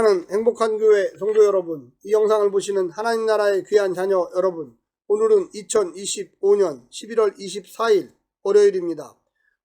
사랑하는 행복한 교회 성도 여러분, 이 영상을 보시는 하나님 나라의 귀한 자녀 여러분, 오늘은 2025년 11월 24일 월요일입니다.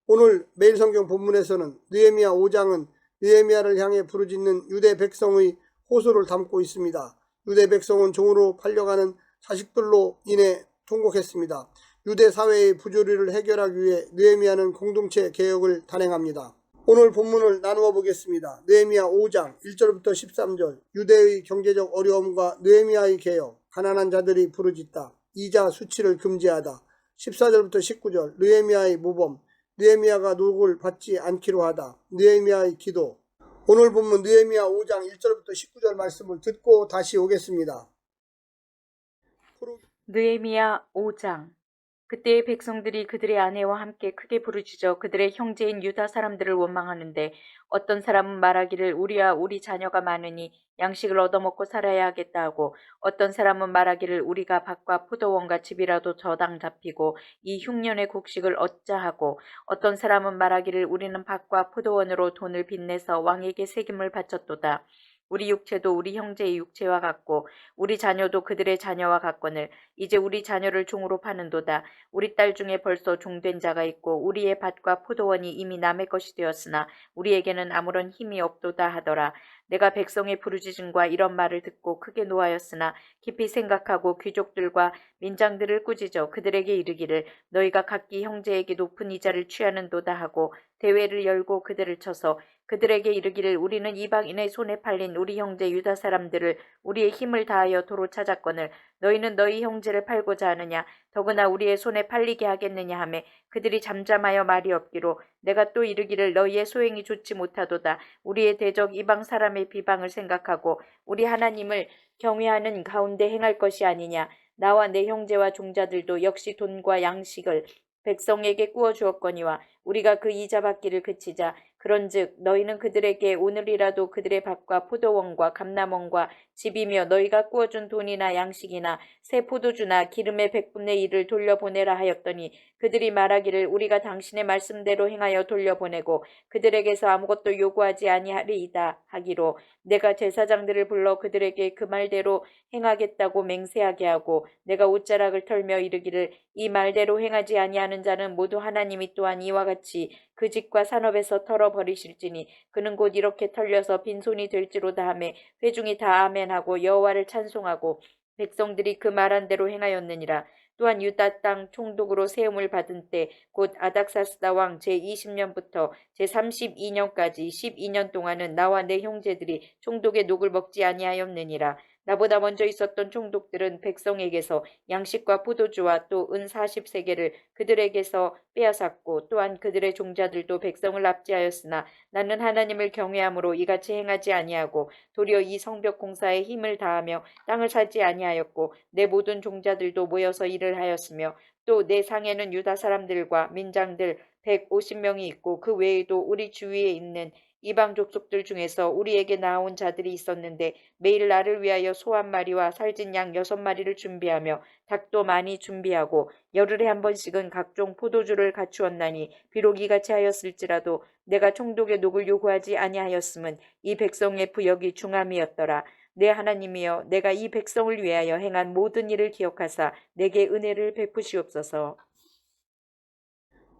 오늘 매일 성경 본문에서는 느헤미야 5장은 느헤미야를 향해 부르짖는 유대 백성의 호소를 담고 있습니다. 유대 백성은 종으로 팔려가는 자식들로 인해 통곡했습니다. 유대 사회의 부조리를 해결하기 위해 느헤미야는 공동체 개혁을 단행합니다. 오늘 본문을 나누어 보겠습니다. 느헤미야 5장 1절부터 13절, 유대의 경제적 어려움과 느헤미야의 개혁, 가난한 자들이 부르짖다, 이자 수치를 금지하다. 14절부터 19절, 느헤미야의 모범, 느헤미야가 녹을 받지 않기로 하다, 느헤미야의 기도. 오늘 본문 느헤미야 5장 1절부터 19절 말씀을 듣고 다시 오겠습니다. 느헤미야 5장. 그때의 백성들이 그들의 아내와 함께 크게 부르짖어 그들의 형제인 유다 사람들을 원망하는데, 어떤 사람은 말하기를 우리와 우리 자녀가 많으니 양식을 얻어먹고 살아야 하겠다 하고, 어떤 사람은 말하기를 우리가 밭과 포도원과 집이라도 저당 잡히고 이 흉년의 곡식을 얻자 하고, 어떤 사람은 말하기를 우리는 밭과 포도원으로 돈을 빚내서 왕에게 세금을 바쳤도다. 우리 육체도 우리 형제의 육체와 같고 우리 자녀도 그들의 자녀와 같거늘 이제 우리 자녀를 종으로 파는도다. 우리 딸 중에 벌써 종된 자가 있고 우리의 밭과 포도원이 이미 남의 것이 되었으나 우리에게는 아무런 힘이 없도다 하더라. 내가 백성의 부르짖음과 이런 말을 듣고 크게 노하였으나 깊이 생각하고 귀족들과 민장들을 꾸짖어 그들에게 이르기를 너희가 각기 형제에게 높은 이자를 취하는도다 하고, 대회를 열고 그들을 쳐서 그들에게 이르기를 우리는 이방인의 손에 팔린 우리 형제 유다 사람들을 우리의 힘을 다하여 도로 찾았거늘 너희는 너희 형제를 팔고자 하느냐, 더구나 우리의 손에 팔리게 하겠느냐 하매, 그들이 잠잠하여 말이 없기로 내가 또 이르기를 너희의 소행이 좋지 못하도다. 우리의 대적 이방 사람의 비방을 생각하고 우리 하나님을 경외하는 가운데 행할 것이 아니냐. 나와 내 형제와 종자들도 역시 돈과 양식을 백성에게 꾸어 주었거니와 우리가 그 이자 받기를 그치자. 그런즉 너희는 그들에게 오늘이라도 그들의 밭과 포도원과 감람원과 집이며 너희가 꾸어준 돈이나 양식이나 새 포도주나 기름의 100분의 1을 돌려보내라 하였더니, 그들이 말하기를 우리가 당신의 말씀대로 행하여 돌려보내고 그들에게서 아무것도 요구하지 아니하리이다 하기로, 내가 제사장들을 불러 그들에게 그 말대로 행하겠다고 맹세하게 하고, 내가 옷자락을 털며 이르기를 이 말대로 행하지 아니하는 자는 모두 하나님이 또한 이와 같이 그 집과 산업에서 털어버리실지니 그는 곧 이렇게 털려서 빈손이 될지로다 하매, 회중이 다 아멘하고 여호와를 찬송하고 백성들이 그 말한 대로 행하였느니라. 또한 유다 땅 총독으로 세움을 받은 때 곧 아닥사스다 왕 제20년부터 제32년까지 12년 동안은 나와 내 형제들이 총독의 녹을 먹지 아니하였느니라. 나보다 먼저 있었던 총독들은 백성에게서 양식과 포도주와 또 은 40세겔을 그들에게서 빼앗았고, 또한 그들의 종자들도 백성을 납치하였으나 나는 하나님을 경외함으로 이같이 행하지 아니하고 도리어 이 성벽 공사에 힘을 다하며 땅을 사지 아니하였고, 내 모든 종자들도 모여서 일을 하였으며, 또 내 상에는 유다 사람들과 민장들 150명이 있고 그 외에도 우리 주위에 있는 이방 족속들 중에서 우리에게 나온 자들이 있었는데, 매일 나를 위하여 소 1마리와 살진 양 6마리를 준비하며 닭도 많이 준비하고 열흘에 한 번씩은 각종 포도주를 갖추었나니, 비록 이같이 하였을지라도 내가 총독의 녹을 요구하지 아니하였음은 이 백성의 부역이 중함이었더라. 내 하나님이여, 내가 이 백성을 위하여 행한 모든 일을 기억하사 내게 은혜를 베푸시옵소서.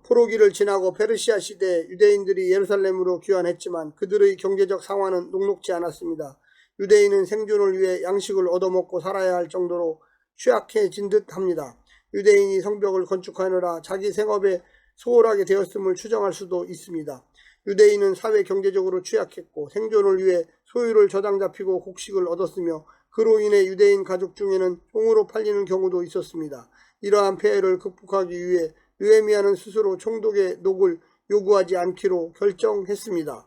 포로기를 지나고 페르시아 시대에 유대인들이 예루살렘으로 귀환했지만 그들의 경제적 상황은 녹록지 않았습니다. 유대인은 생존을 위해 양식을 얻어먹고 살아야 할 정도로 취약해진 듯 합니다. 유대인이 성벽을 건축하느라 자기 생업에 소홀하게 되었음을 추정할 수도 있습니다. 유대인은 사회 경제적으로 취약했고 생존을 위해 소유를 저당 잡히고 곡식을 얻었으며, 그로 인해 유대인 가족 중에는 종으로 팔리는 경우도 있었습니다. 이러한 폐해를 극복하기 위해 느헤미야는 스스로 총독의 녹을 요구하지 않기로 결정했습니다.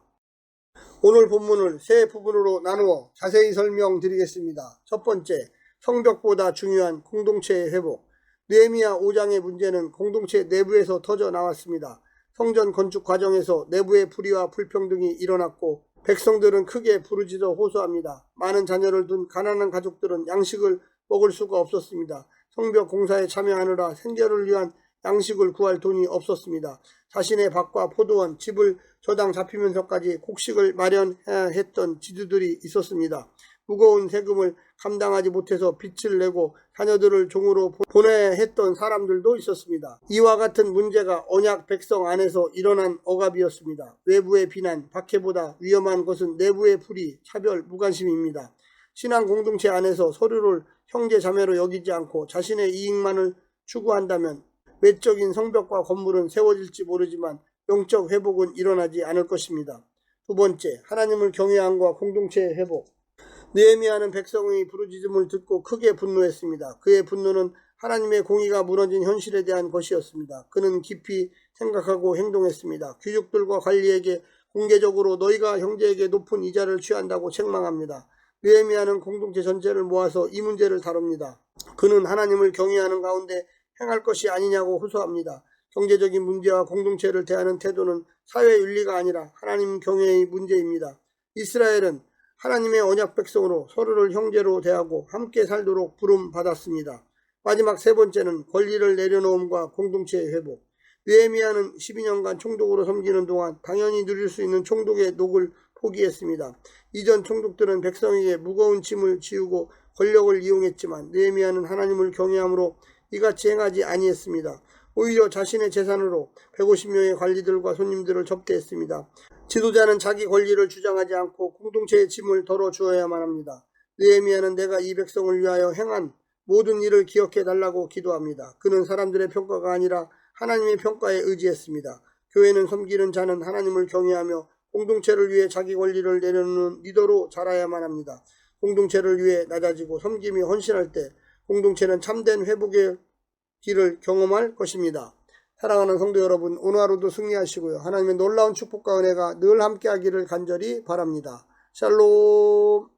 오늘 본문을 세 부분으로 나누어 자세히 설명드리겠습니다. 첫 번째, 성벽보다 중요한 공동체의 회복. 느헤미야 5장의 문제는 공동체 내부에서 터져 나왔습니다. 성전 건축 과정에서 내부의 불의와 불평등이 일어났고 백성들은 크게 부르짖어 호소합니다. 많은 자녀를 둔 가난한 가족들은 양식을 먹을 수가 없었습니다. 성벽 공사에 참여하느라 생계를 위한 양식을 구할 돈이 없었습니다. 자신의 밭과 포도원, 집을 저당 잡히면서까지 곡식을 마련해야 했던 지주들이 있었습니다. 무거운 세금을 감당하지 못해서 빚을 내고 자녀들을 종으로 보내야 했던 사람들도 있었습니다. 이와 같은 문제가 언약 백성 안에서 일어난 억압이었습니다. 외부의 비난, 박해보다 위험한 것은 내부의 불의, 차별, 무관심입니다. 신앙 공동체 안에서 서로를 형제 자매로 여기지 않고 자신의 이익만을 추구한다면 외적인 성벽과 건물은 세워질지 모르지만 영적 회복은 일어나지 않을 것입니다. 두 번째, 하나님을 경외함과 공동체의 회복. 느헤미야는 백성의 부르짖음을 듣고 크게 분노했습니다. 그의 분노는 하나님의 공의가 무너진 현실에 대한 것이었습니다. 그는 깊이 생각하고 행동했습니다. 귀족들과 관리에게 공개적으로 너희가 형제에게 높은 이자를 취한다고 책망합니다. 느헤미야는 공동체 전체를 모아서 이 문제를 다룹니다. 그는 하나님을 경외하는 가운데 행할 것이 아니냐고 호소합니다. 경제적인 문제와 공동체를 대하는 태도는 사회윤리가 아니라 하나님 경외의 문제입니다. 이스라엘은 하나님의 언약 백성으로 서로를 형제로 대하고 함께 살도록 부름받았습니다. 마지막 세 번째는 권리를 내려놓음과 공동체의 회복. 느헤미야는 12년간 총독으로 섬기는 동안 당연히 누릴 수 있는 총독의 녹을 포기했습니다. 이전 총독들은 백성에게 무거운 짐을 지우고 권력을 이용했지만 느헤미야는 하나님을 경외함으로 이같이 행하지 아니했습니다. 오히려 자신의 재산으로 150명의 관리들과 손님들을 접대했습니다. 지도자는 자기 권리를 주장하지 않고 공동체의 짐을 덜어주어야만 합니다. 느헤미야는 내가 이 백성을 위하여 행한 모든 일을 기억해 달라고 기도합니다. 그는 사람들의 평가가 아니라 하나님의 평가에 의지했습니다. 교회는 섬기는 자는 하나님을 경외하며 공동체를 위해 자기 권리를 내려놓는 리더로 자라야만 합니다. 공동체를 위해 낮아지고 섬김이 헌신할 때 공동체는 참된 회복의 길을 경험할 것입니다. 사랑하는 성도 여러분, 오늘 하루도 승리하시고요. 하나님의 놀라운 축복과 은혜가 늘 함께하기를 간절히 바랍니다. 샬롬.